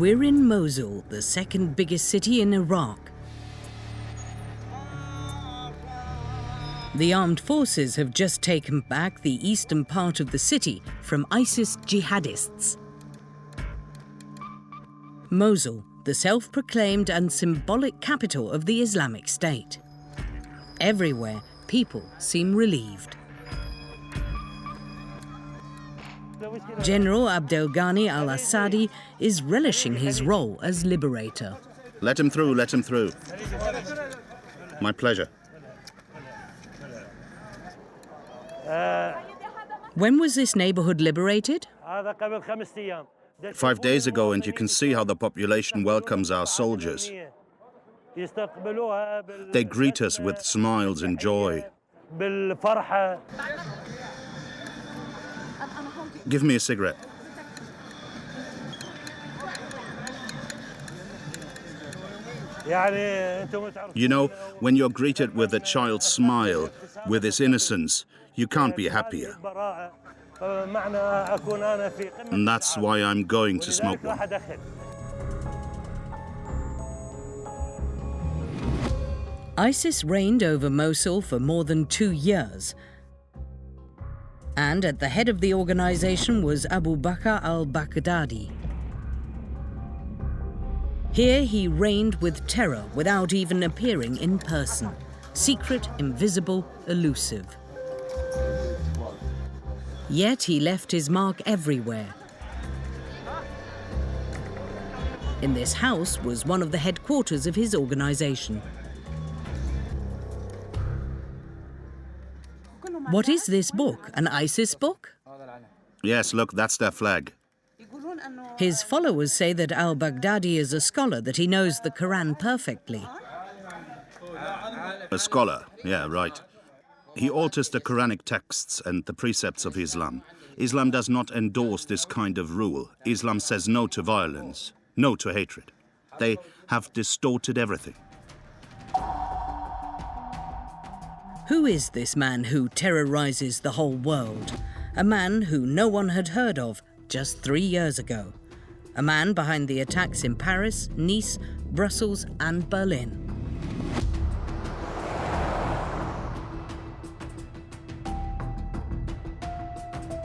We're in Mosul, the second biggest city in Iraq. The armed forces have just taken back the eastern part of the city from ISIS jihadists. Mosul, the self-proclaimed and symbolic capital of the Islamic State. Everywhere, people seem relieved. General Abdel Ghani al-Assadi is relishing his role as liberator. Let him through, let him through. My pleasure. When was this neighborhood liberated? 5 days ago, and you can see how the population welcomes our soldiers. They greet us with smiles and joy. Give me a cigarette. You know, when you're greeted with a child's smile, with his innocence, you can't be happier. And that's why I'm going to smoke one. ISIS reigned over Mosul for more than 2 years. And at the head of the organization was Abu Bakr al Baghdadi. Here he reigned with terror without even appearing in person. Secret, invisible, elusive. Yet he left his mark everywhere. In this house was one of the headquarters of his organization. What is this book? An ISIS book? Yes, look, that's their flag. His followers say that al-Baghdadi is a scholar, that he knows the Quran perfectly. A scholar, yeah, right. He alters the Quranic texts and the precepts of Islam. Islam does not endorse this kind of rule. Islam says no to violence, no to hatred. They have distorted everything. Who is this man who terrorizes the whole world? A man who no one had heard of just 3 years ago. A man behind the attacks in Paris, Nice, Brussels and Berlin.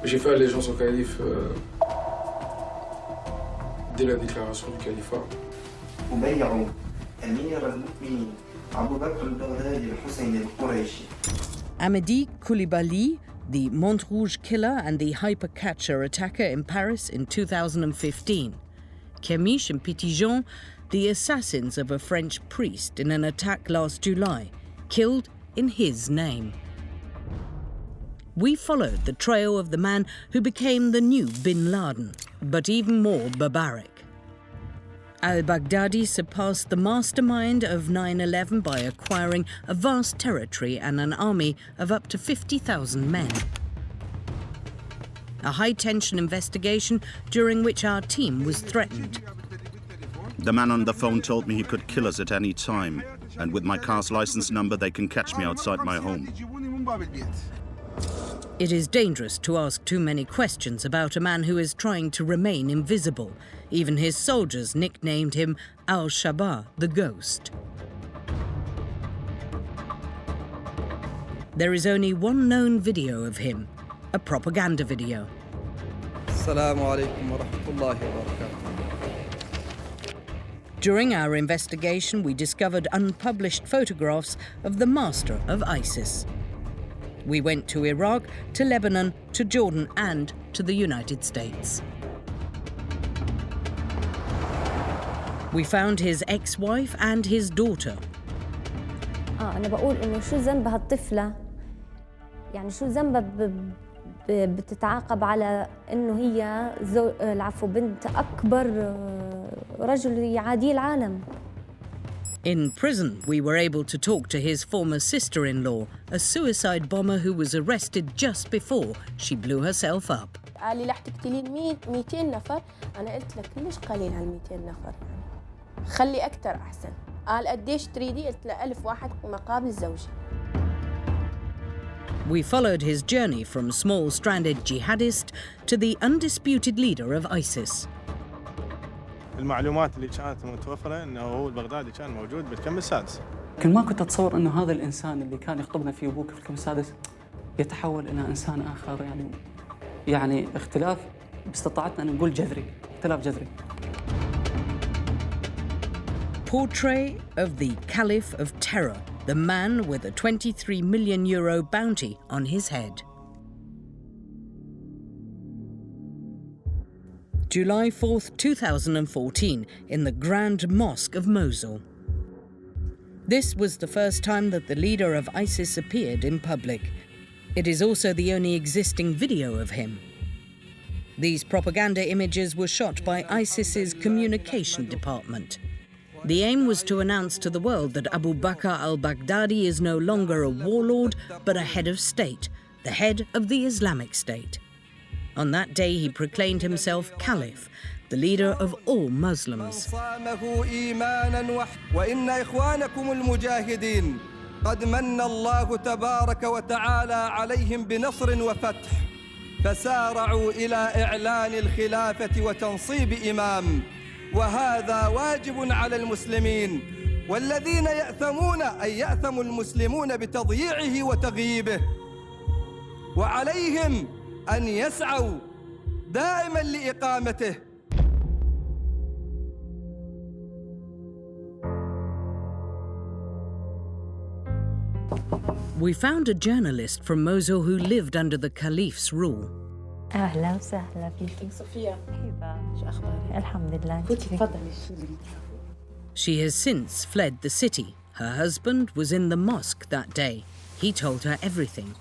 J'ai fait allégeance au calife dès la déclaration du califat. أبايع أمير المؤمنين Abu Bakr al Baghdadi al-Hussein al-Qurayshi. Amedi Coulibaly, the Montrouge killer and the hyper-catcher attacker in Paris in 2015. Kemish and Petitjean, the assassins of a French priest in an attack last July, killed in his name. We followed the trail of the man who became the new Bin Laden, but even more barbaric. Al-Baghdadi surpassed the mastermind of 9/11 by acquiring a vast territory and an army of up to 50,000 men. A high-tension investigation during which our team was threatened. The man on the phone told me he could kill us at any time, and with my car's license number, they can catch me outside my home. It is dangerous to ask too many questions about a man who is trying to remain invisible. Even his soldiers nicknamed him Al-Shabaab, the Ghost. There is only one known video of him, a propaganda video. Assalamu alaikum wa rahmatullahi wa barakatuh. During our investigation, we discovered unpublished photographs of the master of ISIS. We went to Iraq, to Lebanon, to Jordan, and to the United States. We found his ex-wife and his daughter. أنا بقول إنه شو ذنب هالطفلة؟ يعني شو ذنبها بتتعاقب على إنه هي العفو بنت أكبر رجل يعادي العالم. In prison, we were able to talk to his former sister-in-law, a suicide bomber who was arrested just before she blew herself up. قال لي رح تقتلين 200 نفر، أنا قلت لك كلش قليل هال 200 نفر، خلي أكثر أحسن. قال قديش تريدي؟ قلت له 1000 واحد مقابل زوجي. We followed his journey from small stranded jihadist to the undisputed leader of ISIS. المعلومات اللي كانت متوفرة أنه هو البغدادي كان موجود بالكم السادس. لكن ما كنت أتصور أنه هذا الإنسان اللي كان يخطبنا فيه أبوك في الكم السادس يتحول إلى إنسان آخر، يعني اختلاف باستطاعتنا أن نقول جذري، اختلاف جذري. Portrait of the Caliph of Terror, the man with a €23 million bounty on his head. July 4th, 2014, in the Grand Mosque of Mosul. This was the first time that the leader of ISIS appeared in public. It is also the only existing video of him. These propaganda images were shot by ISIS's communication department. The aim was to announce to the world that Abu Bakr al Baghdadi is no longer a warlord, but a head of state, the head of the Islamic State. On that day, he proclaimed himself caliph, the leader of all Muslims. وإن إخوانكم المجاهدين قد من الله تبارك وتعالى عليهم بنصر وفتح فسارعوا إلى إعلان الخلافة وتنصيب إمام، وهذا واجب على المسلمين، والذين يأثمون أي يأثم المسلمون بتضييعه وتغييبه، وعليهم أن يسعوا دائما لإقامته. We found a journalist from Mosul who lived under the caliph's rule. أهلا وسهلا فيك. صفية، كيفك؟ شو أخبارك؟ الحمد لله. تفضلي. She has since fled the city. Her husband was in the mosque that day. He told her everything.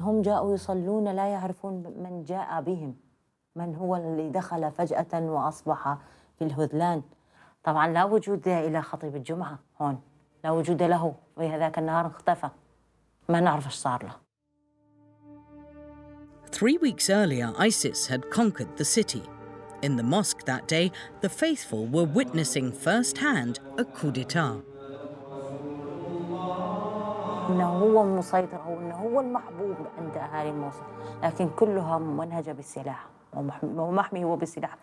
هم جاءوا يصلون لا يعرفون من جاء بهم، من هو اللي دخل فجأة وأصبح في الهذلان. طبعا لا وجود إلى خطيب الجمعة هون، لا وجود له في هذاك النهار، اختفى، ما نعرف ايش صار له. 3 weeks earlier, ISIS had conquered the city. In the mosque that day, the faithful were witnessing firsthand a coup d'etat. إنه هو مسيطر أو إنه هو المحبوب عند أهالي الموصل، لكن كلها ممنهجة بالسلاح ومحمي هو بالسلاح،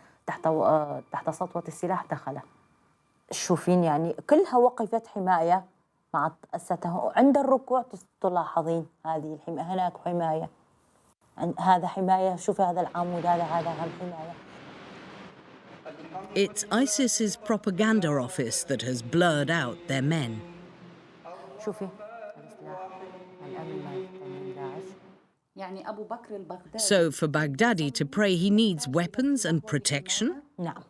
تحت سطوة السلاح دخله. شوفين يعني كلها وقفت حماية مع عند الركوع تلاحظين هذه الحماية، هناك حماية، هذا حماية، شوفي هذا العمود، هذا الحماية. It's ISIS's propaganda office that has blurred out their men. شوفي السلاح الأمن من داعش. يعني أبو بكر البغدادي. So for Baghdadi to pray, he needs weapons and protection? نعم.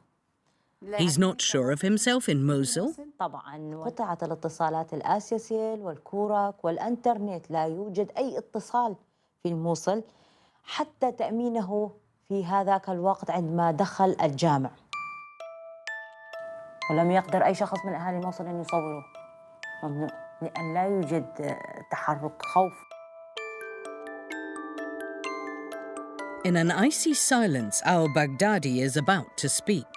He's not sure of himself in Mosul? طبعاً قطعت الاتصالات الآسيسيل والكورك والإنترنت، لا يوجد أي اتصال في الموصل حتى تأمينه في هذاك الوقت عندما دخل الجامع، ولم يقدر أي شخص من أهالي الموصل أن يصوره، ممنوع، لأن لا يوجد تحرك خوف. In an icy silence, al-Baghdadi is about to speak.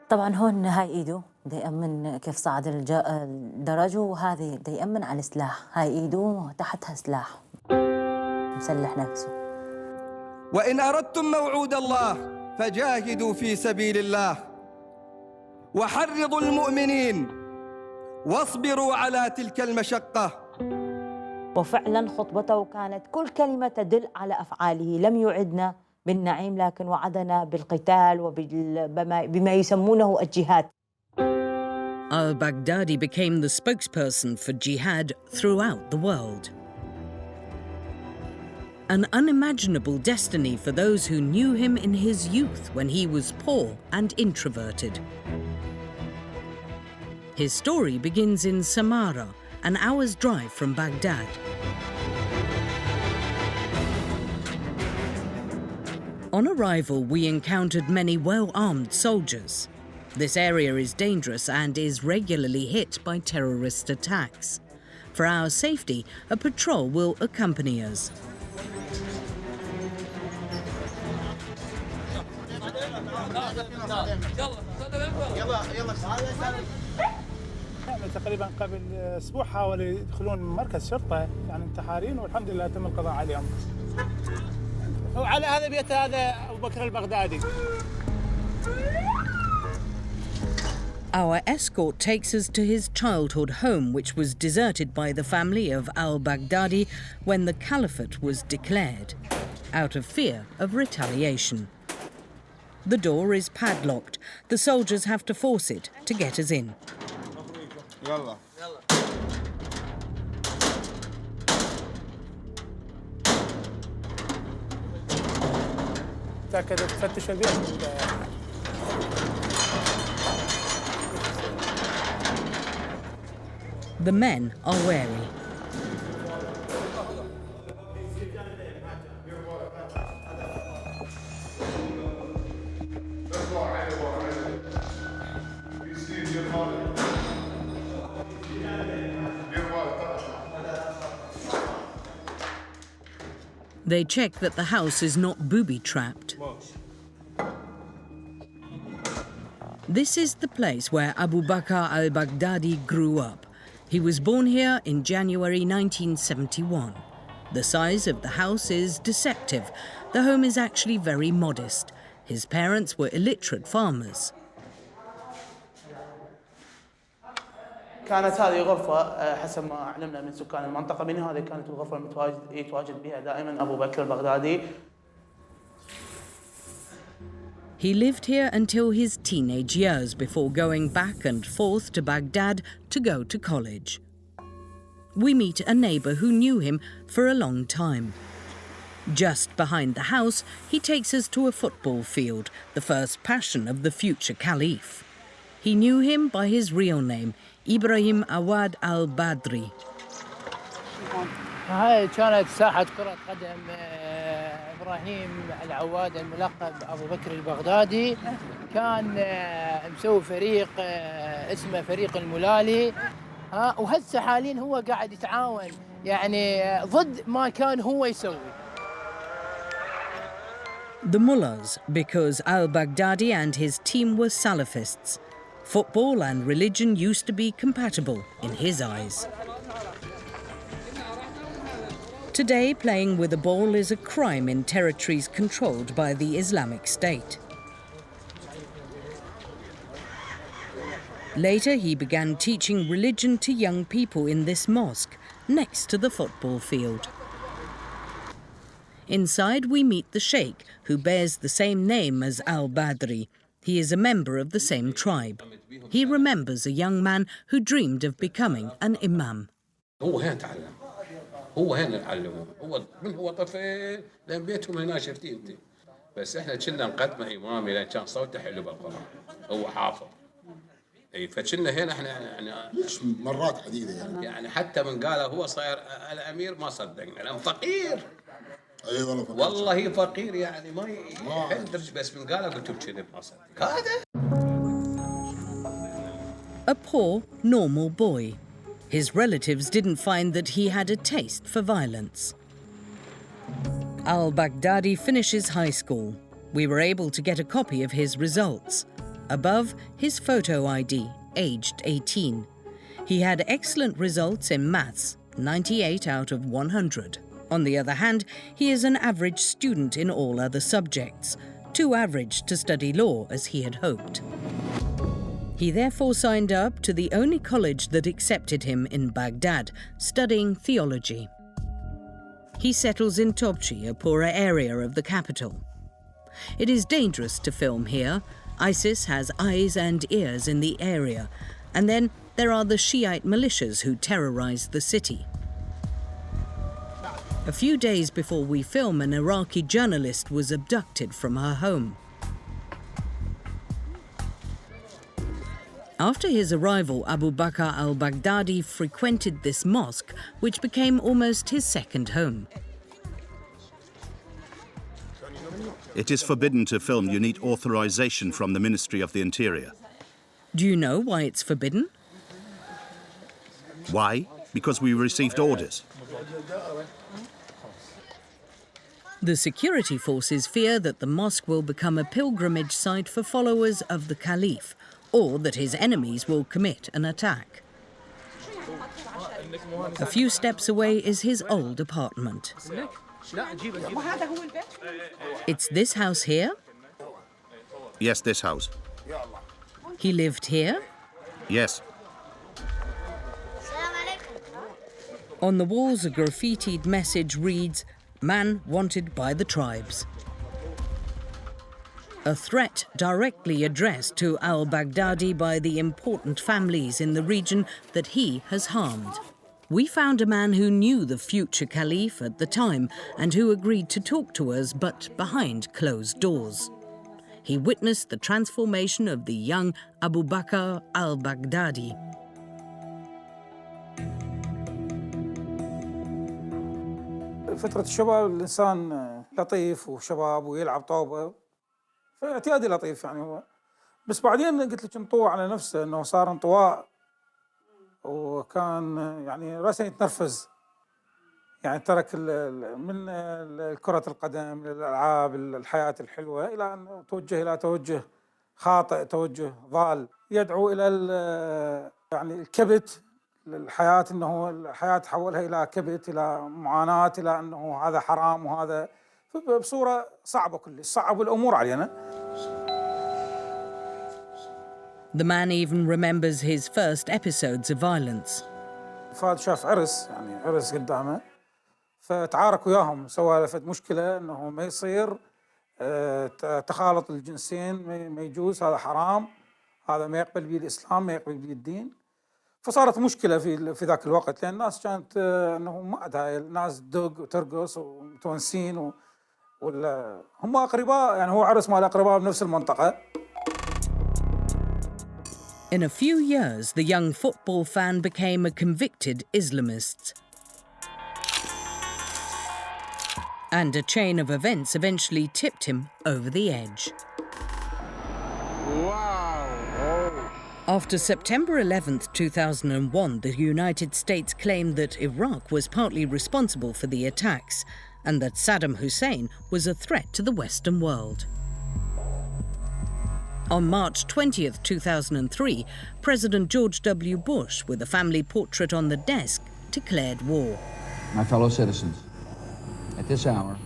طبعاً هون هاي إيده دا يأمن كيف صعد الدرج، وهذه دا يأمن على السلاح، هاي إيده تحتها سلاح مسلح نفسه. وإن أردتم موعود الله فجاهدوا في سبيل الله وحرضوا المؤمنين واصبروا على تلك المشقة. وفعلاً خطبته كانت كل كلمة تدل على أفعاله، لم يعدنا بالنعيم لكن وعدنا بالقتال وبما يسمونه الجهاد. Al-Baghdadi became the spokesperson for jihad throughout the world. An unimaginable destiny for those who knew him in his youth when he was poor and introverted. His story begins in Samarra, an hour's drive from Baghdad. On arrival, we encountered many well-armed soldiers. This area is dangerous and is regularly hit by terrorist attacks. For our safety, a patrol will accompany us. تقريبا قبل أسبوع حاولوا يدخلون مركز شرطة يعني انتحارين والحمد لله تم القضاء عليهم. وعلى هذا بيت هذا أبو بكر البغدادي. Our escort takes us to his childhood home, which was deserted by the family of al Baghdadi when the Caliphate was declared, out of fear of retaliation. The door is padlocked. The soldiers have to force it to get us in. The men are wary. They check that the house is not booby-trapped. This is the place where Abu Bakr al Baghdadi grew up. He was born here in January 1971. The size of the house is deceptive. The home is actually very modest. His parents were illiterate farmers. كانت هذه غرفة حسب ما علمنا من سكان المنطقة من هذه كانت الغرفة يتواجد بها دائما أبو بكر البغدادي. He lived here until his teenage years before going back and forth to Baghdad to go to college. We meet a neighbour who knew him for a long time. Just behind the house, he takes us to a football field, the first passion of the future caliph. He knew him by his real name, Ibrahim Awad al-Badri. هاي كانت ساحة كرة قدم إبراهيم العواد الملقب أبو بكر البغدادي كان مسوي فريق اسمه فريق الملالي وهسه حاليا هو قاعد يتعاون يعني ضد ما كان هو يسوي. The mullahs, because al-Baghdadi and his team were Salafists. Football and religion used to be compatible in his eyes. Today, playing with a ball is a crime in territories controlled by the Islamic State. Later, he began teaching religion to young people in this mosque, next to the football field. Inside, we meet the sheikh, who bears the same name as al-Badri. He is a member of the same tribe. He remembers a young man who dreamed of becoming an imam. هو هنا نعلمه من هو طفل لان بيتهم هنا شفتي انت بس احنا كنا نقدمه امامي لان كان صوته حلو بالقران هو حافظ اي فكنا هنا احنا يعني مرات عديده يعني حتى من قال هو صاير الامير ما صدقنا لان فقير اي والله فقير والله فقير يعني ما يدرج بس من قال قلت بكذب ما صدق هذا. A poor, normal boy. His relatives didn't find that he had a taste for violence. Al-Baghdadi finishes high school. We were able to get a copy of his results. Above, his photo ID, aged 18. He had excellent results in maths, 98 out of 100. On the other hand, he is an average student in all other subjects, too average to study law as he had hoped. He therefore signed up to the only college that accepted him in Baghdad, studying theology. He settles in Topchi, a poorer area of the capital. It is dangerous to film here. ISIS has eyes and ears in the area. And then there are the Shiite militias who terrorize the city. A few days before we film, an Iraqi journalist was abducted from her home. After his arrival, Abu Bakr al Baghdadi frequented this mosque, which became almost his second home. It is forbidden to film. You need authorization from the Ministry of the Interior. Do you know why it's forbidden? Why? Because we received orders. The security forces fear that the mosque will become a pilgrimage site for followers of the caliph, or that his enemies will commit an attack. A few steps away is his old apartment. It's this house here? Yes, this house. He lived here? Yes. On the walls, a graffitied message reads, "Man wanted by the tribes." A threat directly addressed to al-Baghdadi by the important families in the region that he has harmed. We found a man who knew the future caliph at the time and who agreed to talk to us, but behind closed doors. He witnessed the transformation of the young Abu Bakr al Baghdadi. فترة الشباب الإنسان لطيف وشباب ويلعب طوبة، فاعتيادي لطيف يعني هو. بس بعدين قلت لك انطوى على نفسه انه صار انطواء، وكان يعني راسا يتنرفز، يعني ترك من كرة القدم للألعاب الحياة الحلوة إلى أن توجه إلى توجه خاطئ، توجه ضال يدعو إلى يعني الكبت للحياة، أنه الحياة تحولها إلى كبت، إلى معاناة، إلى أنه هذا حرام وهذا بصورة صعبة، كلش صعب الأمور علينا. The man even remembers his first episodes of violence. فهد شاف عرس، يعني عرس قدامه، فتعارك وياهم، سوى لفت مشكلة أنه ما يصير تخالط الجنسين، ما يجوز، هذا حرام، هذا ما يقبل به الإسلام، ما يقبل به الدين. فصارت مشكلة في ذاك الوقت، لأن الناس كانت أنه ما عندها، الناس تدق وترقص ومتونسين ولا هم أقرباء، يعني هو عرس مال أقرباء بنفس المنطقة. In a few years, the young football fan became a convicted Islamist. And a chain of events eventually tipped him over the edge. Wow! Oh. After September 11th, 2001, the United States claimed that Iraq was partly responsible for the attacks and that Saddam Hussein was a threat to the Western world. On March 20th, 2003, President George W. Bush, with a family portrait on the desk, declared war. My fellow citizens, at this hour,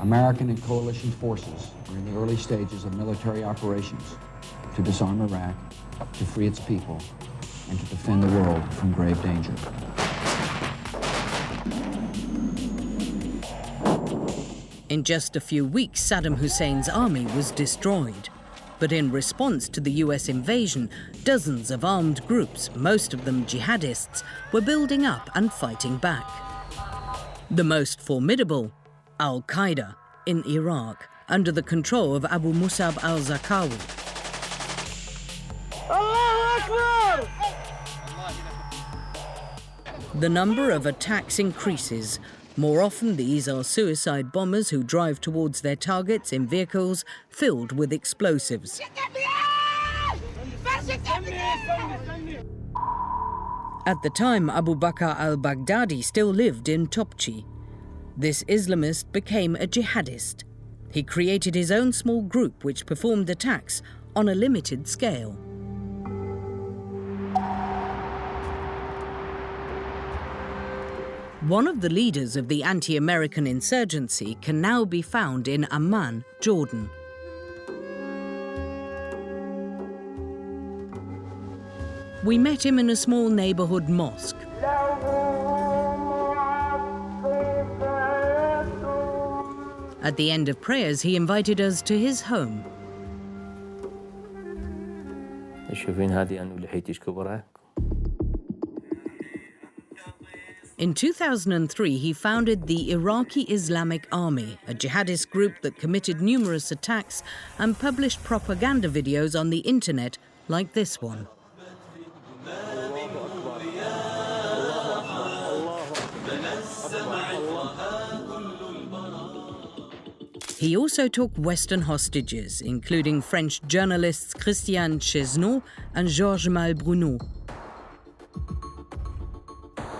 American and coalition forces are in the early stages of military operations to disarm Iraq, to free its people, and to defend the world from grave danger. In just a few weeks, Saddam Hussein's army was destroyed. But in response to the US invasion, dozens of armed groups, most of them jihadists, were building up and fighting back. The most formidable, Al-Qaeda, in Iraq, under the control of Abu Musab al-Zarqawi. The number of attacks increases. More often, these are suicide bombers who drive towards their targets in vehicles filled with explosives. At the time, Abu Bakr al Baghdadi still lived in Topchi. This Islamist became a jihadist. He created his own small group which performed attacks on a limited scale. One of the leaders of the anti-American insurgency can now be found in Amman, Jordan. We met him in a small neighborhood mosque. At the end of prayers, he invited us to his home. In 2003, he founded the Iraqi Islamic Army, a jihadist group that committed numerous attacks and published propaganda videos on the internet like this one. He also took Western hostages, including French journalists Christian Chesneau and Georges Malbrunot.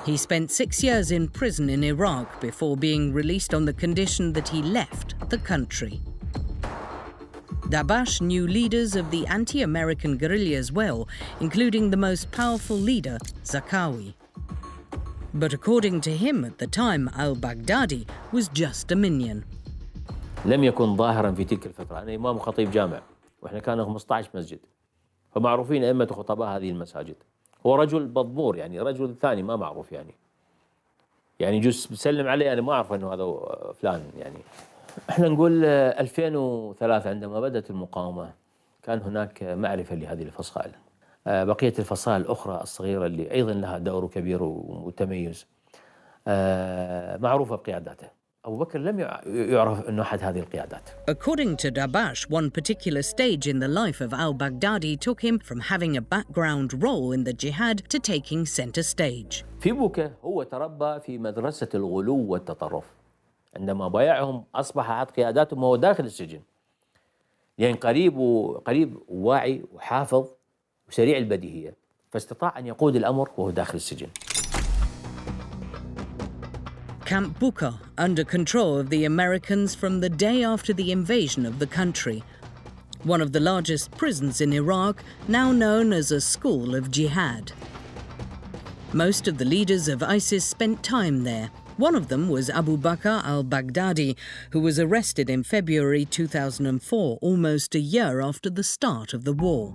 He spent 6 years in prison in Iraq before being released on the condition that he left the country. Dabash knew leaders of the anti-American guerrillas well, including the most powerful leader, Zarqawi. But according to him at the time, al-Baghdadi was just a minion. لم يكن ظاهرا في تلك الفترة. أنا إمام وخطيب جامع وإحنا كان 15 مسجد فمعروفين أئمة خطباء هذه المساجد. هو رجل مضمور يعني رجل ثاني ما معروف يعني يجوز بسلم عليه أنا ما أعرف أنه هذا فلان يعني. إحنا نقول 2003 عندما بدأت المقاومة كان هناك معرفة لهذه الفصائل. بقية الفصائل الأخرى الصغيرة اللي أيضا لها دور كبير ومتميز معروفة بقياداته. أبو بكر لم يعرف أنه أحد هذه القيادات. According to Dabash, one particular stage in the life of al-Baghdadi took him from having a background role in the jihad to taking center stage. في بوكا هو تربى في مدرسة الغلو والتطرف. عندما بايعهم أصبح أحد قياداتهم وهو داخل السجن. لأن قريب وواعي وحافظ وسريع البديهية فاستطاع أن يقود الأمر وهو داخل السجن. Camp Bucca, under control of the Americans from the day after the invasion of the country. One of the largest prisons in Iraq, now known as a school of jihad. Most of the leaders of ISIS spent time there. One of them was Abu Bakr al Baghdadi, who was arrested in February 2004, almost a year after the start of the war.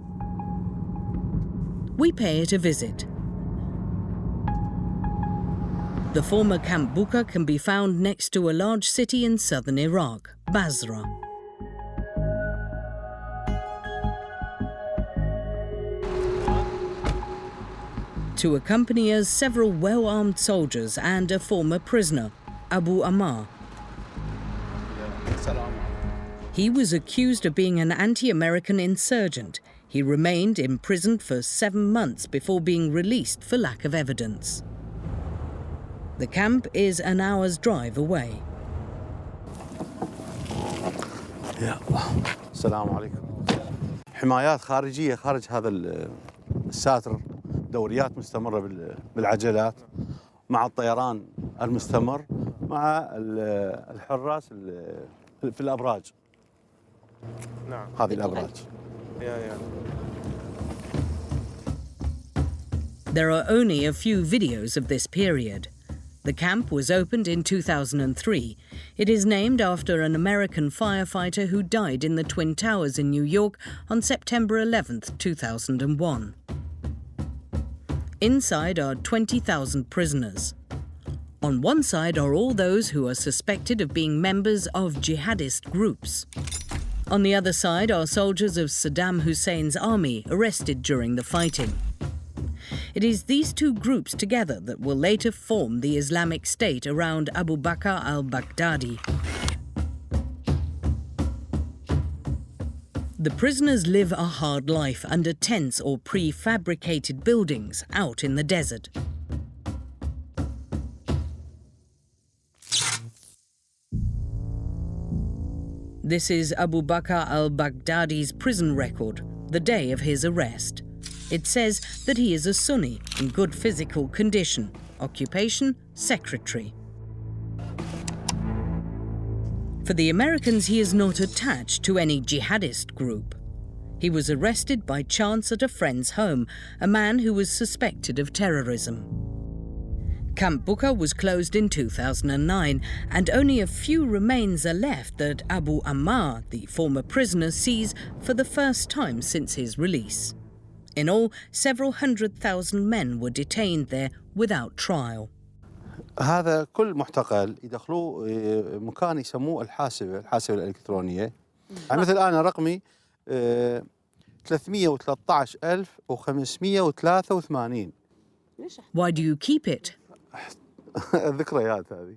We pay it a visit. The former Camp Bucca can be found next to a large city in southern Iraq, Basra. To accompany us, several well-armed soldiers and a former prisoner, Abu Ammar. He was accused of being an anti-American insurgent. He remained imprisoned for 7 months before being released for lack of evidence. The camp is an hour's drive away. يا الله السلام عليكم. حمايات خارجية خارج هذا الساتر، دوريات مستمرة بالعجلات مع الطيران المستمر مع الحراس في الأبراج. نعم. هذه الأبراج. There are only a few videos of this period. The camp was opened in 2003. It is named after an American firefighter who died in the Twin Towers in New York on September 11th, 2001. Inside are 20,000 prisoners. On one side are all those who are suspected of being members of jihadist groups. On the other side are soldiers of Saddam Hussein's army arrested during the fighting. It is these two groups together that will later form the Islamic State around Abu Bakr al Baghdadi. The prisoners live a hard life under tents or prefabricated buildings out in the desert. This is Abu Bakr al Baghdadi's prison record, the day of his arrest. It says that he is a Sunni in good physical condition. Occupation, secretary. For the Americans, he is not attached to any jihadist group. He was arrested by chance at a friend's home, a man who was suspected of terrorism. Camp Bucca was closed in 2009, and only a few remains are left that Abu Ammar, the former prisoner, sees for the first time since his release. In all, several 100,000 men were detained there without trial. هذا كل معتقل يدخلوه مكان يسموه الحاسبة الإلكترونية. يعني مثل أنا رقمي 313,583. Why do you keep it? الذكريات هذه.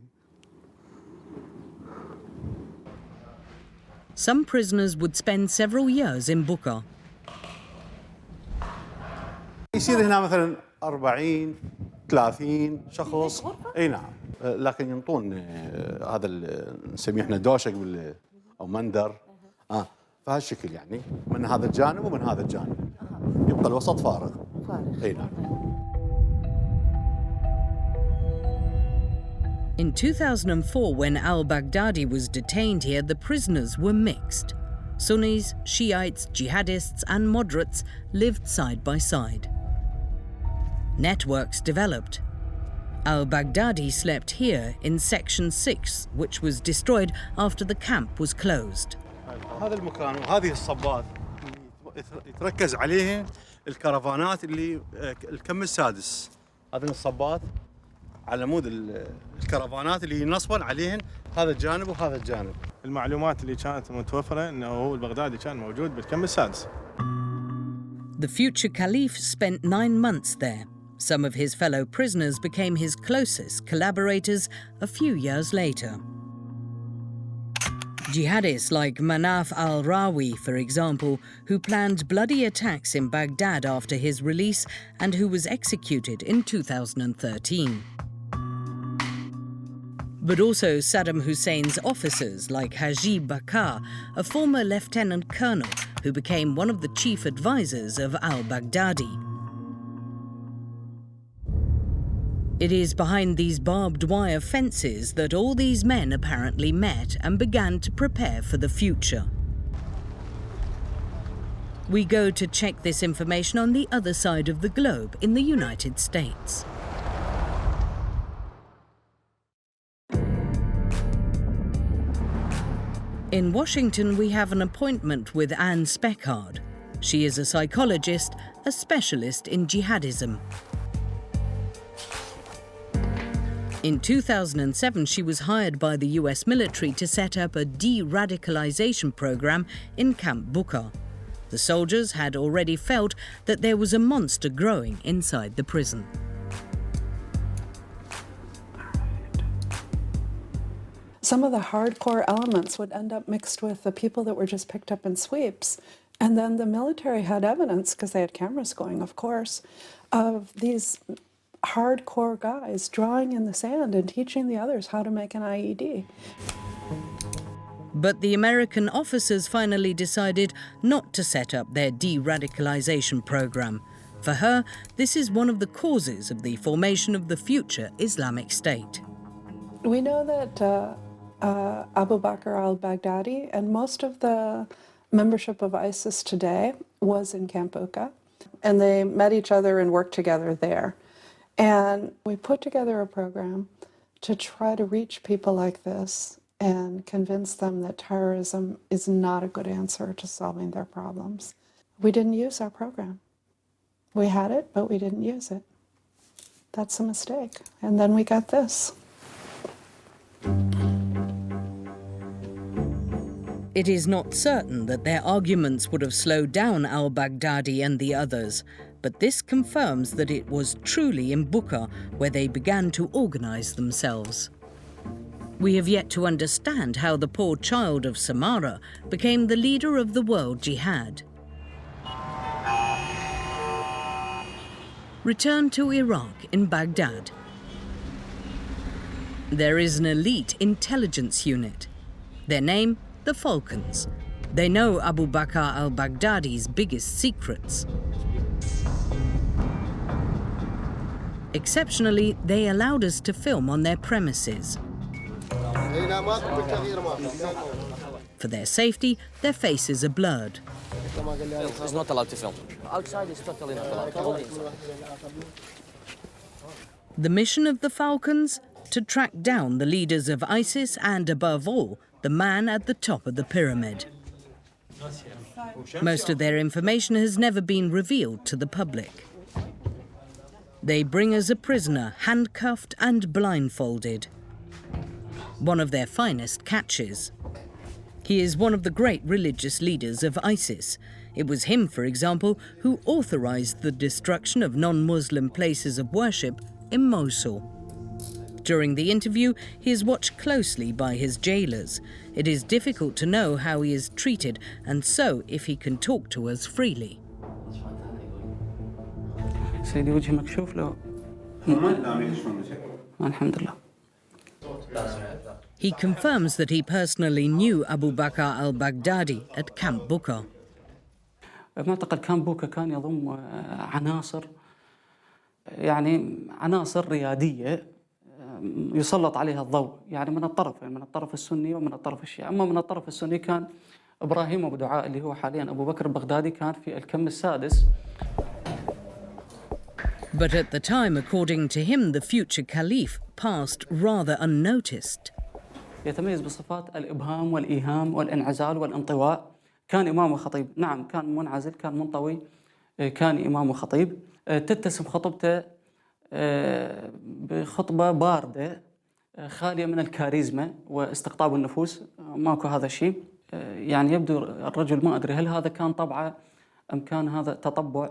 Some prisoners would spend several years in Bucca. يصير هنا مثلا 40 30 شخص اي نعم، لكن ينطون هذا نسميه احنا دوشك او مندر فهالشكل يعني من هذا الجانب ومن هذا الجانب يبقى الوسط فارغ. اي نعم. In 2004, when al-Baghdadi was detained here, the prisoners were mixed. Sunnis, Shiites, jihadists and moderates lived side by side. Networks developed. Al Baghdadi slept here in Section 6, which was destroyed after the camp was closed. هذا المكان وهذه الصبات يتركز عليهم الكرفانات اللي الكم السادس. هذه الصبات على مود الكرفانات اللي ينصبن عليهن هذا الجانب وهذا الجانب. المعلومات اللي كانت متوفرة انه هو البغدادي كان موجود بالكم السادس. The future caliph spent 9 months there. Some of his fellow prisoners became his closest collaborators a few years later. Jihadists like Manaf al-Rawi, for example, who planned bloody attacks in Baghdad after his release and who was executed in 2013. But also Saddam Hussein's officers like Haji Bucca, a former lieutenant colonel who became one of the chief advisors of al-Baghdadi. It is behind these barbed wire fences that all these men apparently met and began to prepare for the future. We go to check this information on the other side of the globe in the United States. In Washington, we have an appointment with Anne Speckard. She is a psychologist, a specialist in jihadism. In 2007, she was hired by the US military to set up a de-radicalization program in Camp Bucca. The soldiers had already felt that there was a monster growing inside the prison. Some of the hardcore elements would end up mixed with the people that were just picked up in sweeps. And then the military had evidence, because they had cameras going, of course, of these hardcore guys drawing in the sand and teaching the others how to make an IED. But the American officers finally decided not to set up their de-radicalization program. For her, this is one of the causes of the formation of the future Islamic State. We know that Abu Bakr al Baghdadi and most of the membership of ISIS today was in Camp Bucca, and they met each other and worked together there. And we put together a program to try to reach people like this and convince them that terrorism is not a good answer to solving their problems. We didn't use our program. We had it, but we didn't use it. That's a mistake. And then we got this. It is not certain that their arguments would have slowed down al-Baghdadi and the others, but this confirms that it was truly in Bucca where they began to organize themselves. We have yet to understand how the poor child of Samarra became the leader of the world jihad. Return to Iraq in Baghdad. There is an elite intelligence unit. Their name, the Falcons. They know Abu Bakr al Baghdadi's biggest secrets. Exceptionally, they allowed us to film on their premises. For their safety, their faces are blurred. It's not allowed to film. Outside is totally not allowed. The mission of the Falcons? To track down the leaders of ISIS and, above all, the man at the top of the pyramid. Most of their information has never been revealed to the public. They bring us a prisoner, handcuffed and blindfolded. One of their finest catches. He is one of the great religious leaders of ISIS. It was him, for example, who authorized the destruction of non-Muslim places of worship in Mosul. During the interview, he is watched closely by his jailers. It is difficult to know how he is treated, and so if he can talk to us freely. سيدي وجهي مكشوف له. الحمد لله. He confirms that he personally knew Abu Bakr al Baghdadi at Camp Bucca. معتقل كامب بوكا كان يضم عناصر عناصر ريادية يسلط عليها الضوء، من الطرفين، من الطرف السني ومن الطرف الشيعي. أما من الطرف السني كان إبراهيم أبو دعاء اللي هو حاليا أبو بكر البغدادي، كان في الكم السادس. But at the time, according to him, the future caliph passed rather unnoticed. يتميز بصفات الإبهام والإيهام والانعزال والانطواء. كان إمام وخطيب، نعم كان منعزل، كان منطوي، كان إمام وخطيب. تتسم خطبته بخطبة باردة خالية من الكاريزما واستقطاب النفوس، ماكو هذا الشيء. يعني يبدو الرجل، ما أدري هل هذا كان طبعه أم كان هذا تطبع،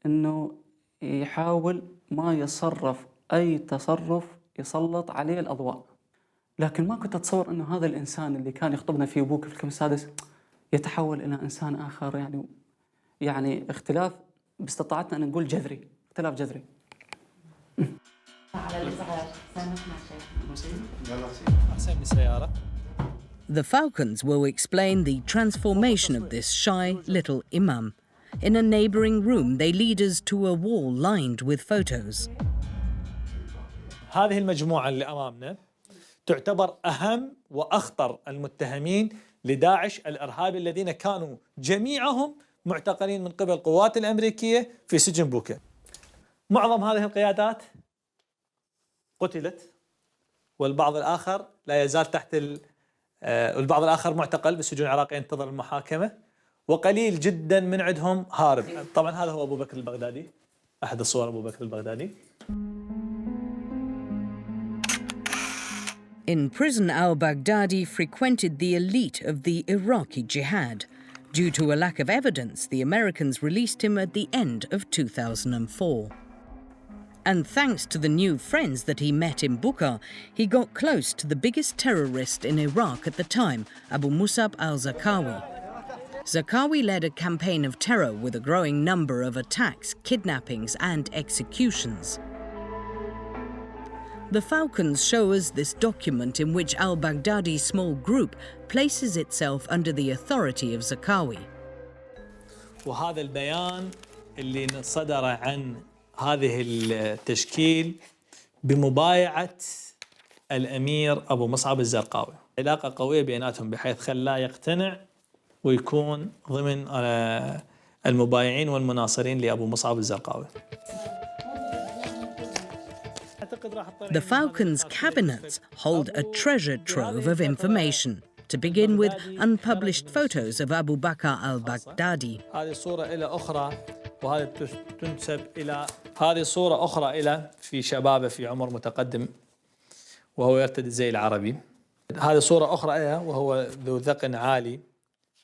أنه يحاول ما يتصرف أي تصرف يسلط عليه الأضواء. لكن ما كنت أتصور أنه هذا الإنسان اللي كان يخطبنا في بوكا في الكم السادس يتحول إلى إنسان آخر. يعني اختلاف باستطاعتنا أن نقول جذري، اختلاف جذري. The Falcons will explain the transformation of this shy little imam. In a neighbouring room, they lead us to a wall lined with photos. هذه المجموعة اللي أمامنا تعتبر أهم وأخطر المتهمين لداعش الإرهابي الذين كانوا جميعهم معتقلين من قبل القوات الأمريكية في سجن بوكا. معظم هذه القيادات قتلت، والبعض الآخر لا يزال والبعض الآخر معتقل بالسجون العراقية ينتظر المحاكمة، وقليل جدا من عندهم هارب. طبعا هذا هو أبو بكر البغدادي، أحد الصور أبو بكر البغدادي. In prison, al-Baghdadi frequented the elite of the Iraqi jihad. Due to a lack of evidence, the Americans released him at the end of 2004. And thanks to the new friends that he met in Bucca, he got close to the biggest terrorist in Iraq at the time, Abu Musab al-Zarqawi. Zarqawi led a campaign of terror with a growing number of attacks, kidnappings and executions. The Falcons show us this document in which al-Baghdadi's small group places itself under the authority of Zarqawi. وهذا البيان اللي صدر عن هذه التشكيل بمبايعة الأمير أبو مصعب الزرقاوي. علاقة قوية بيناتهم بحيث خلاه يقتنع ويكون ضمن المبايعين والمناصرين لأبو مصعب الزرقاوي. The Falcons' cabinets hold a treasure trove of information, to begin with unpublished photos of Abu Bakr al Baghdadi. هذه صورة إلى أخرى، وهذا تنسب إلى هذه صورة أخرى إلى في شبابه في عمر متقدم وهو يرتدي الزي العربي. هذه صورة أخرى إلى وهو ذو ذقن عالي،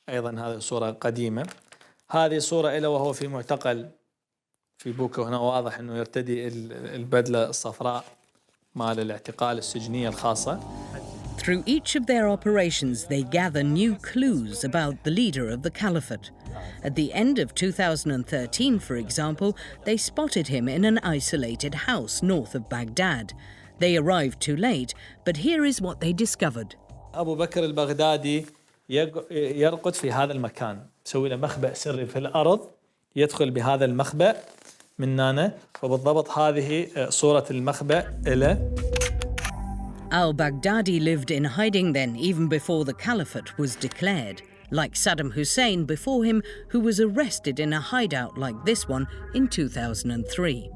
أيضا هذه صورة قديمة. هذه صورة إلى وهو في معتقل في بوكا، وهنا واضح أنه يرتدي البدلة الصفراء مال الاعتقال السجنية الخاصة. Through each of their operations, they gather new clues about the leader of the Caliphate. At the end of 2013, for example, they spotted him in an isolated house north of Baghdad. They arrived too late, but here is what they discovered. أبو بكر البغدادي يرقد في هذا المكان، سوي له مخبأ سري في الأرض، يدخل بهذا المخبأ من هنا، وبالضبط هذه صورة المخبأ له. Al-Baghdadi lived in hiding then, even before the Caliphate was declared, like Saddam Hussein before him, who was arrested in a hideout like this one in 2003.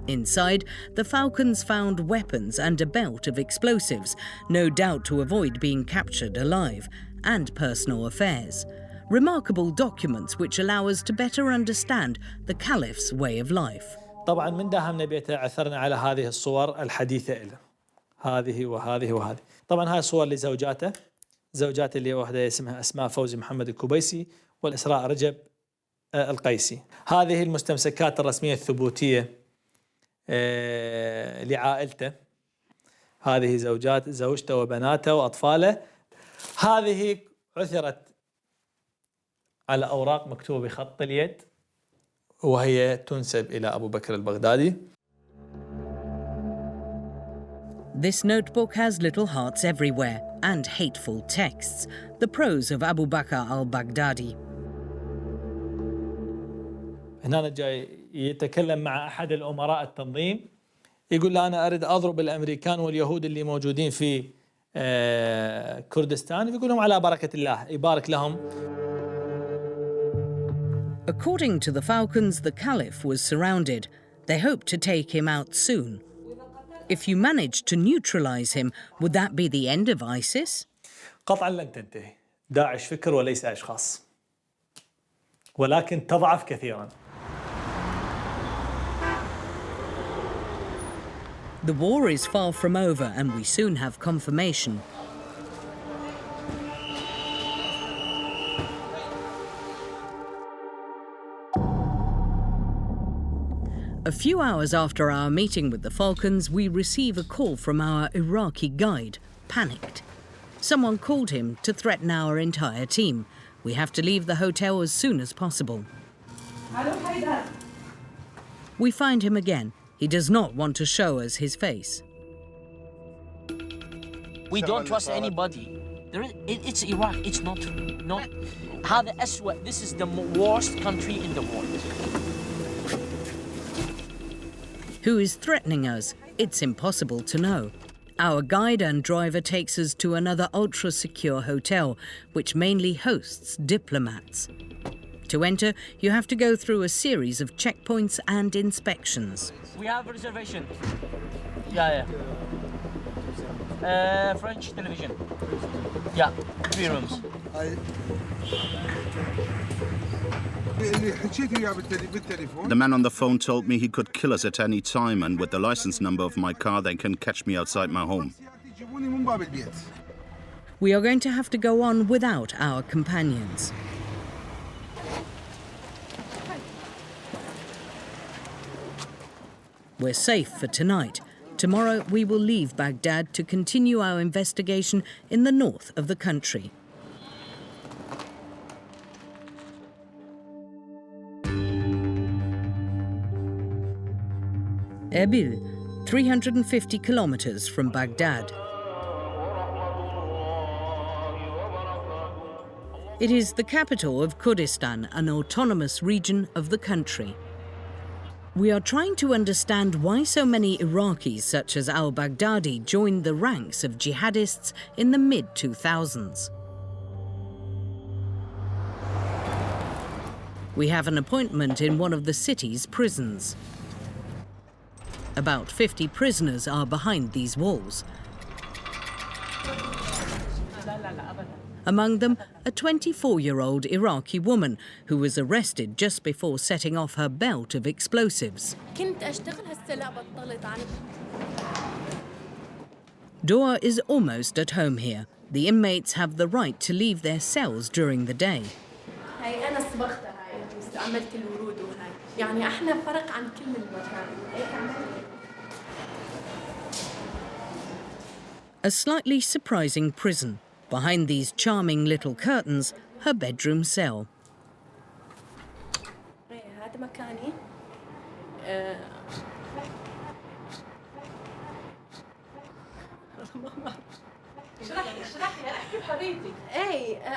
Inside, the Falcons found weapons and a belt of explosives, no doubt to avoid being captured alive, and personal affairs. Remarkable documents which allow us to better understand the Caliph's way of life. طبعا من داهمنا بيته عثرنا على هذه الصور الحديثة له، هذه وهذه وهذه. طبعا هاي صور لزوجاته، زوجاته اللي واحدة اسمها أسماء فوزي محمد الكوبيسي والإسراء رجب القيسي. هذه المستمسكات الرسمية الثبوتية لعائلته، هذه زوجته وبناته وأطفاله. هذه عثرت على أوراق مكتوبة بخط اليد وهي تنسب إلى أبو بكر البغدادي. This notebook has little hearts everywhere and hateful texts, the prose of Abu Bakr al Baghdadi. هنا جاي يتكلم مع أحد الأمراء التنظيم، يقول له أنا أريد أضرب الأمريكان واليهود اللي موجودين في كردستان، يقول لهم على بركة الله، يبارك لهم. According to the Falcons, the Caliph was surrounded. They hope to take him out soon. If you manage to neutralize him, would that be the end of ISIS? قطعا لن تنتهي. داعش فكر وليس أشخاص، ولكن تضعف كثيرا. The war is far from over, and we soon have confirmation. A few hours after our meeting with the Falcons, we receive a call from our Iraqi guide, panicked. Someone called him to threaten our entire team. We have to leave the hotel as soon as possible. We find him again. He does not want to show us his face. We don't trust anybody. It's Iraq. It's not. هذا أسوأ. This is the worst country in the world. Who is threatening us? It's impossible to know. Our guide and driver takes us to another ultra-secure hotel, which mainly hosts diplomats. To enter, you have to go through a series of checkpoints and inspections. We have a reservation. Yeah. French television. Yeah, 3 rooms. The man on the phone told me he could kill us at any time, and with the license number of my car, they can catch me outside my home. We are going to have to go on without our companions. We're safe for tonight. Tomorrow we will leave Baghdad to continue our investigation in the north of the country. Erbil, 350 kilometers from Baghdad. It is the capital of Kurdistan, an autonomous region of the country. We are trying to understand why so many Iraqis such as al Baghdadi joined the ranks of jihadists in the mid-2000s. We have an appointment in one of the city's prisons. About 50 prisoners are behind these walls. Among them, a 24-year-old Iraqi woman who was arrested just before setting off her belt of explosives. Dora is almost at home here. The inmates have the right to leave their cells during the day. A slightly surprising prison. Behind these charming little curtains, her bedroom cell.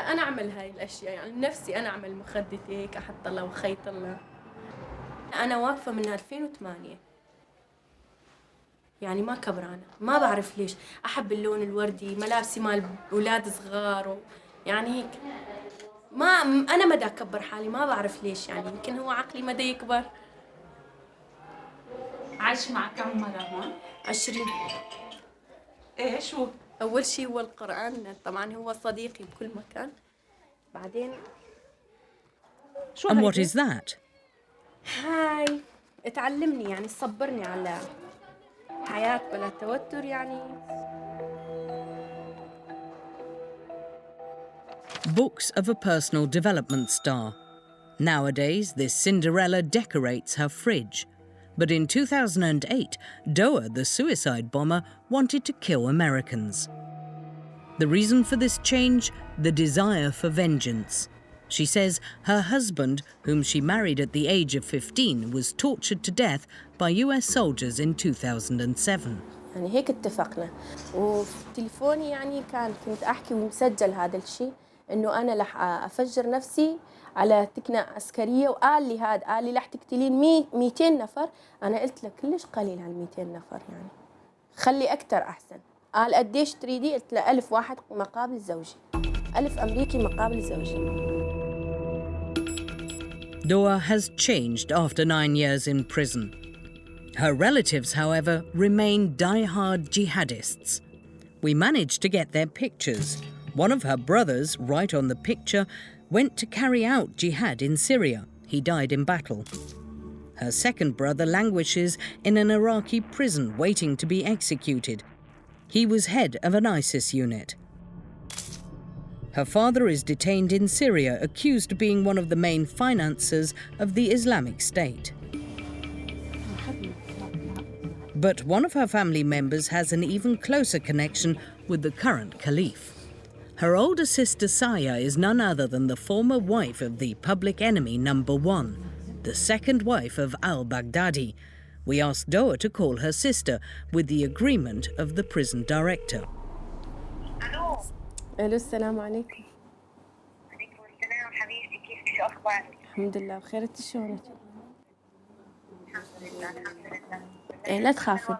أنا أعمل هاي الأشياء يعني نفسي أنا أعمل مخدتي هيك أحط الله وخيط الله. أنا واقفة من 2008 يعني ما كبرانة ما بعرف ليش أحب اللون الوردي ملابسي مال أولاد صغار يعني هيك ما أنا مدى أكبر حالي ما بعرف ليش يعني يمكن هو عقلي مدى يكبر. عايش مع كم مرة هون؟ 20. إيش هو؟ أول شيء هو القرآن طبعاً هو صديقي بكل مكان. بعدين And what is that? هاي تعلمني يعني صبرني على حياة بلا توتر يعني. Books of a personal development star. Nowadays, this Cinderella decorates her fridge. But in 2008, Doa, the suicide bomber, wanted to kill Americans. The reason for this change? The desire for vengeance. She says her husband, whom she married at the age of 15, was tortured to death by US soldiers in 2007. يعني هيك اتفقنا وفي تليفوني يعني كنت أحكي ومسجل هذا الشيء إنه أنا رح أفجر نفسي على تكنة عسكرية وقال لي رح تقتلين 200 نفر. أنا قلت له كلش قليل على 200 نفر يعني خلي أكتر أحسن. قال قديش تريدي؟ قلت له 1000 واحد مقابل زوجي 1000 أمريكي مقابل زوجي. Doa has changed after 9 years in prison. Her relatives, however, remain die-hard jihadists. We managed to get their pictures. One of her brothers, right on the picture, went to carry out jihad in Syria. He died in battle. Her second brother languishes in an Iraqi prison waiting to be executed. He was head of an ISIS unit. Her father is detained in Syria, accused of being one of the main financiers of the Islamic State. But one of her family members has an even closer connection with the current caliph. Her older sister Saja is none other than the former wife of the public enemy number one, the second wife of al Baghdadi. We asked Doa to call her sister with the agreement of the prison director. الو السلام عليكم. وعليكم السلام حبيبتي، كيفك شو اخبارك؟ الحمد لله بخير، انت شلونك؟ الحمد لله الحمد لله. ايه لا تخافي.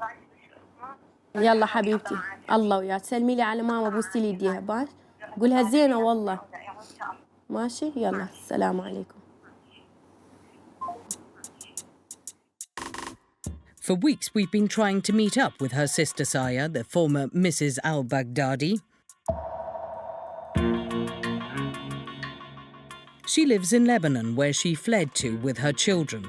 يلا حبيبتي الله وياك، سلمي لي على ماما، بوسي لي ايديها باش، قولها زينه والله. ماشي يلا السلام عليكم. For weeks we've been trying to meet up with her sister Saja, the former Mrs. al Baghdadi. She lives in Lebanon, where she fled to with her children.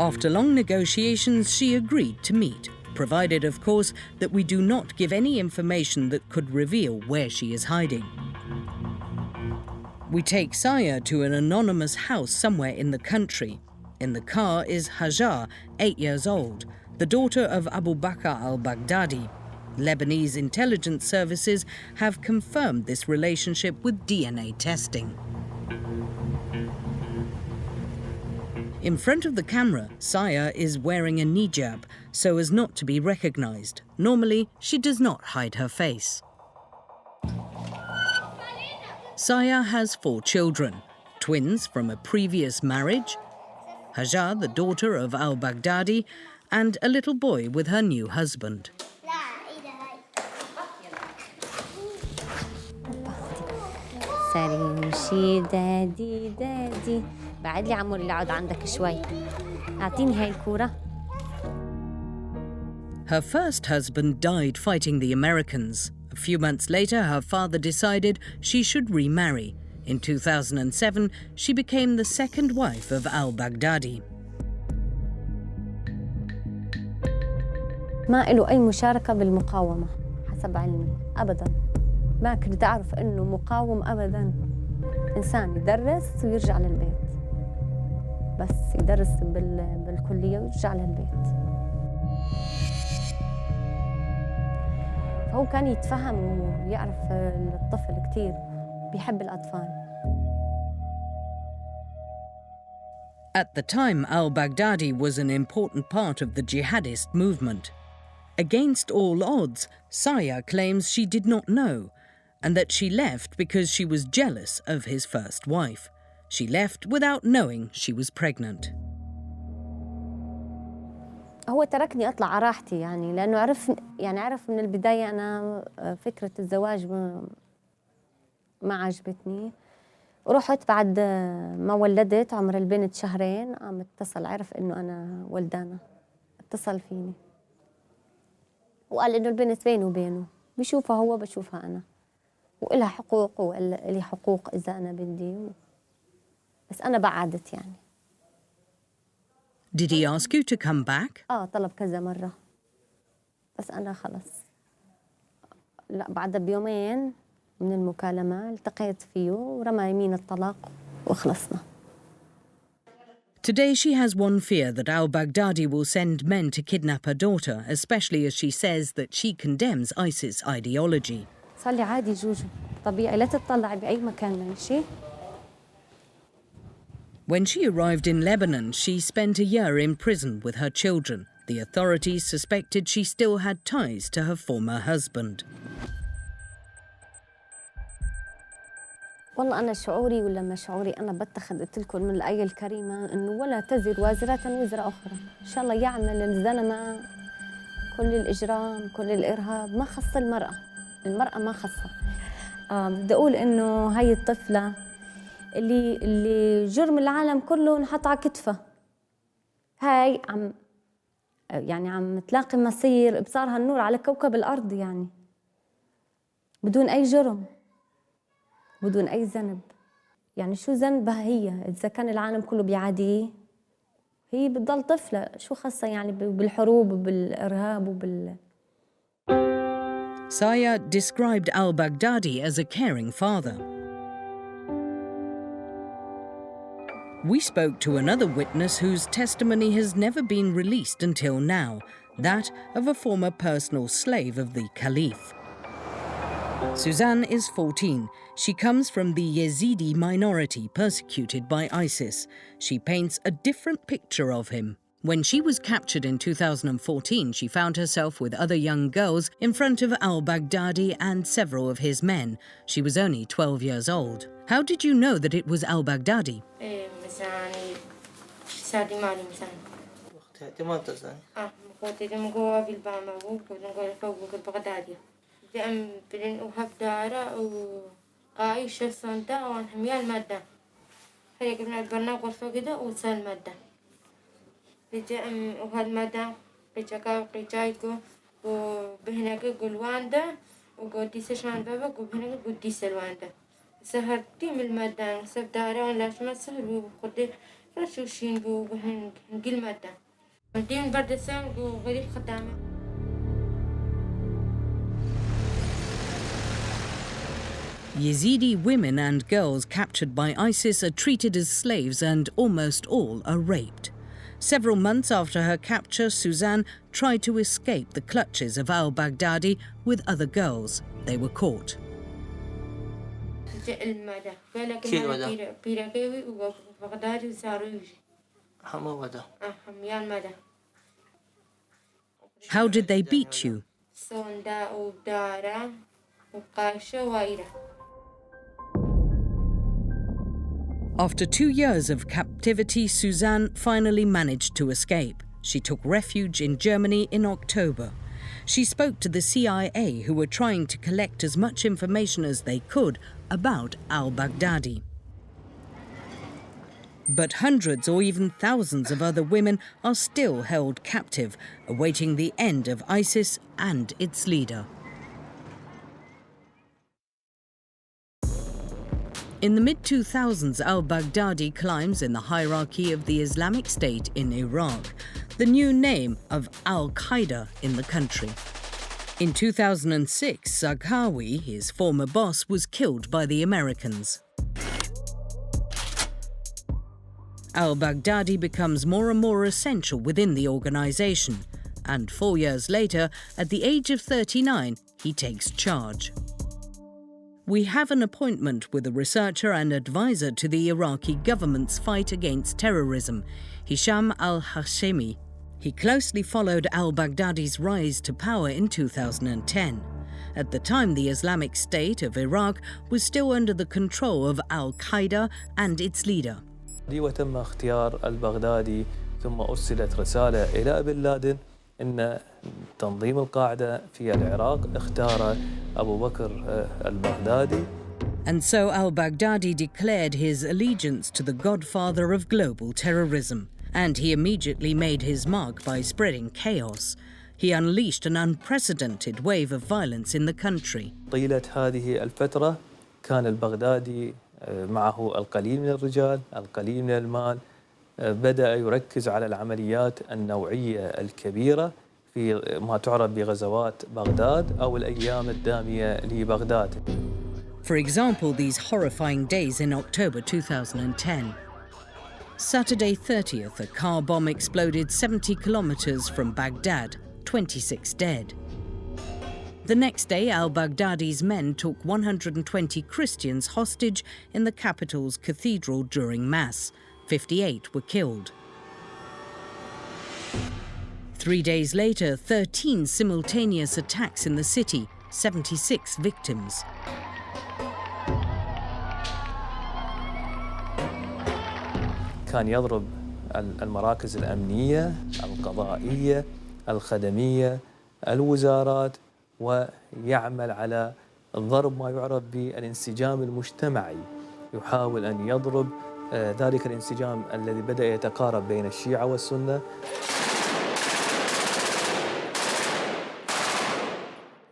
After long negotiations, she agreed to meet, provided, of course, that we do not give any information that could reveal where she is hiding. We take Saja to an anonymous house somewhere in the country. In the car is Saja, 8 years old, the daughter of Abu Bakr al Baghdadi. Lebanese intelligence services have confirmed this relationship with DNA testing. In front of the camera, Saja is wearing a hijab so as not to be recognized. Normally, she does not hide her face. Saja has 4 children, twins from a previous marriage, Saja, the daughter of al Baghdadi, and a little boy with her new husband. سريمشي دادي دادي، بعد لي عمري لأقعد عندك شوي، أعطيني هاي الكورة. Her first husband died fighting the Americans. A few months later, her father decided she should remarry. In 2007, she became the second wife of al Baghdadi. ما له أي مشاركة بالمقاومة حسب علمي أبداً. ما كنت أعرف إنه مقاوم أبداً. إنسان يدرس ويرجع للبيت، بس يدرس بالكلية ويرجع للبيت. فهو كان يتفهم ويعرف الطفل كتير، بيحب الأطفال. At the time, al-Baghdadi was an important part of the jihadist movement. Against all odds, Saja claims she did not know, and that she left because she was jealous of his first wife. She left without knowing she was pregnant. هو تركني أطلع على راحتي يعني، لأنه عرف من البداية أنا فكرة الزواج ما عجبتني. ورحت بعد ما ولدت عمر البنت شهرين، قام اتصل، عرف إنه أنا ولدانة، اتصل فيني وقال إنه البنت بينه وبينه، بيشوفها هو بشوفها أنا، وإلها حقوق وإلي حقوق إذا أنا بدي، بس أنا بعدت يعني. Did he ask you to come back? طلب كذا مرة، بس أنا خلص. لا بعد بيومين من المكالمة التقيت فيه ورمى يمين الطلاق وخلصنا. Today she has one fear that al-Baghdadi will send men to kidnap her daughter, especially as she says that she condemns ISIS ideology. صار لي عادي جوجو، طبيعي، لا تطلعي بأي مكان ماشي. When she arrived in Lebanon, she spent a year in prison with her children. The authorities suspected she still had ties to her former husband. والله أنا شعوري ولا ما شعوري، أنا بتخذ قلت لكم من الآية الكريمة إنه ولا تزر وازرة وزر أخرى. إن شاء الله يعمل الزلمة كل الإجرام كل الإرهاب، ما خص المرأة ما خصها. بدي أقول إنه هاي الطفلة اللي جرم العالم كله انحط على كتفه. هاي عم تلاقي مصير ابصارها النور على كوكب الارض، يعني بدون اي جرم، بدون اي ذنب. يعني شو ذنبها هي اذا كان العالم كله بيعاديه؟ هي بتضل طفله، شو خاصه يعني بالحروب وبالارهاب وبال. Saja described al-Baghdadi as a caring father. We spoke to another witness whose testimony has never been released until now, that of a former personal slave of the caliph. Suzanne is 14. She comes from the Yazidi minority persecuted by ISIS. She paints a different picture of him. When she was captured in 2014, she found herself with other young girls in front of al-Baghdadi and several of his men. She was only 12 years old. How did you know that it was al-Baghdadi? وهالمدى وبهناك يقول واندا وقديس شان بابا وبهناك قديس الواندا سهرتي من المدى سب دارا ولا شما سهر وقدي رشو شين بو بهنقل مدى دين برد سام وغريب خدامة. Yazidi women and girls captured by ISIS are treated as slaves and almost all are raped. Several months after her capture, Suzanne tried to escape the clutches of al-Baghdadi with other girls. They were caught. How did they beat you? After 2 years of captivity, Suzanne finally managed to escape. She took refuge in Germany in October. She spoke to the CIA, who were trying to collect as much information as they could about al-Baghdadi. But hundreds or even thousands of other women are still held captive, awaiting the end of ISIS and its leader. In the mid-2000s, al-Baghdadi climbs in the hierarchy of the Islamic State in Iraq, the new name of al-Qaeda in the country. In 2006, Zarqawi, his former boss, was killed by the Americans. Al-Baghdadi becomes more and more essential within the organization, and 4 years later, at the age of 39, he takes charge. We have an appointment with a researcher and advisor to the Iraqi government's fight against terrorism, Hisham al-Hashemi. He closely followed al-Baghdadi's rise to power in 2010. At the time, the Islamic State of Iraq was still under the control of al-Qaeda and its leader. وتم اختيار البغدادي ثم أرسلت رسالة إلى بن لادن إن تنظيم القاعدة في العراق اختار أبو بكر البغدادي. And so al-Baghdadi declared his allegiance to the godfather of global terrorism, and he immediately made his mark by spreading chaos. He unleashed an unprecedented wave of violence in the country. طيلة هذه الفترة كان البغدادي معه القليل من الرجال، القليل من المال، بدأ يركز على العمليات النوعية الكبيرة في ما تعرف بغزوات بغداد أو الأيام الدامية لبغداد. For example, these horrifying days in October 2010. Saturday 30th, a car bomb exploded 70 kilometers from Baghdad, 26 dead. The next day, al-Baghdadi's men took 120 Christians hostage in the capital's cathedral during Mass. 58 were killed. 3 days later, 13 simultaneous attacks in the city, 76 victims. كان يضرب المراكز الأمنية، القضائية، الخدمية، الوزارات، ويعمل على ضرب ما يعرف بالانسجام المجتمعي يحاول أن يضرب ذلك الانسجام الذي بدأ يتقارب بين الشيعة والسنة.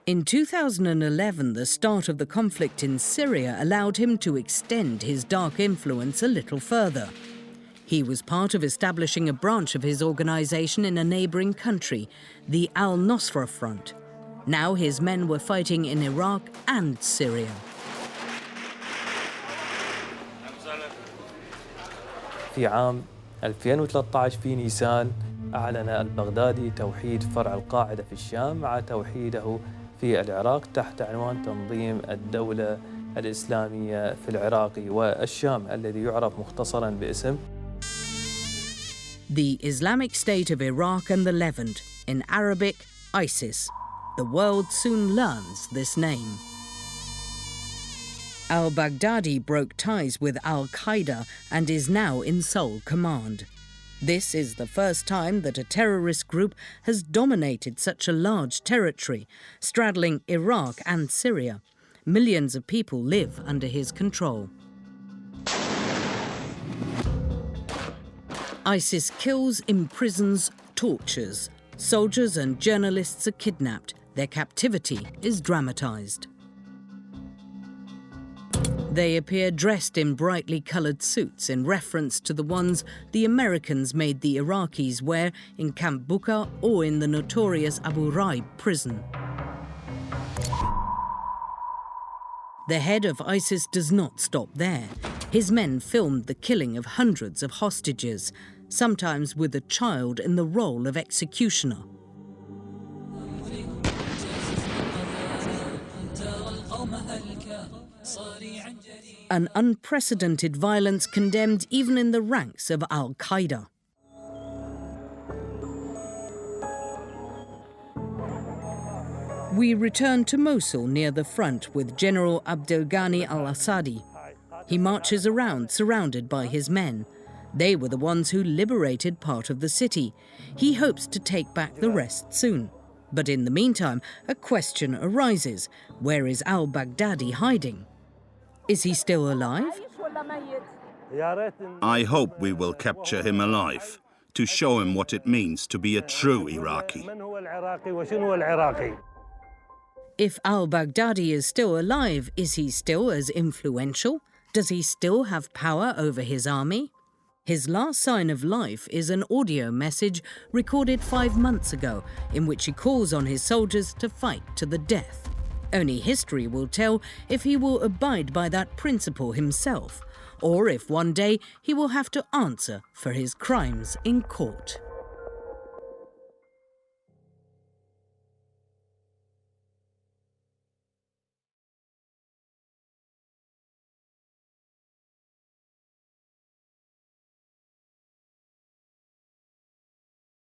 In 2011, the start of the conflict in Syria allowed him to extend his dark influence a little further. He was part of establishing a branch of his organization in a neighboring country, the Al-Nusra Front. Now his men were fighting in Iraq and Syria. في عام 2013 في نيسان أعلن البغدادي توحيد فرع القاعدة في الشام مع توحيده في العراق تحت عنوان تنظيم الدولة الإسلامية في العراق والشام الذي يعرف مختصراً باسم The Islamic State of Iraq and the Levant, in Arabic, ISIS. The world soon learns this name. Al-Baghdadi broke ties with Al-Qaeda and is now in sole command. This is the first time that a terrorist group has dominated such a large territory, straddling Iraq and Syria. Millions of people live under his control. ISIS kills, imprisons, tortures. Soldiers and journalists are kidnapped. Their captivity is dramatized. They appear dressed in brightly colored suits in reference to the ones the Americans made the Iraqis wear in Camp Bucca or in the notorious Abu Ghraib prison. The head of ISIS does not stop there. His men filmed the killing of hundreds of hostages, sometimes with a child in the role of executioner. An unprecedented violence condemned even in the ranks of Al-Qaeda. We return to Mosul near the front with General Abdel Ghani al-Assadi. He marches around surrounded by his men. They were the ones who liberated part of the city. He hopes to take back the rest soon. But in the meantime, a question arises. Where is al-Baghdadi hiding? Is he still alive? I hope we will capture him alive, to show him what it means to be a true Iraqi. If al-Baghdadi is still alive, is he still as influential? Does he still have power over his army? His last sign of life is an audio message recorded 5 months ago, in which he calls on his soldiers to fight to the death. Only history will tell if he will abide by that principle himself, or if one day he will have to answer for his crimes in court.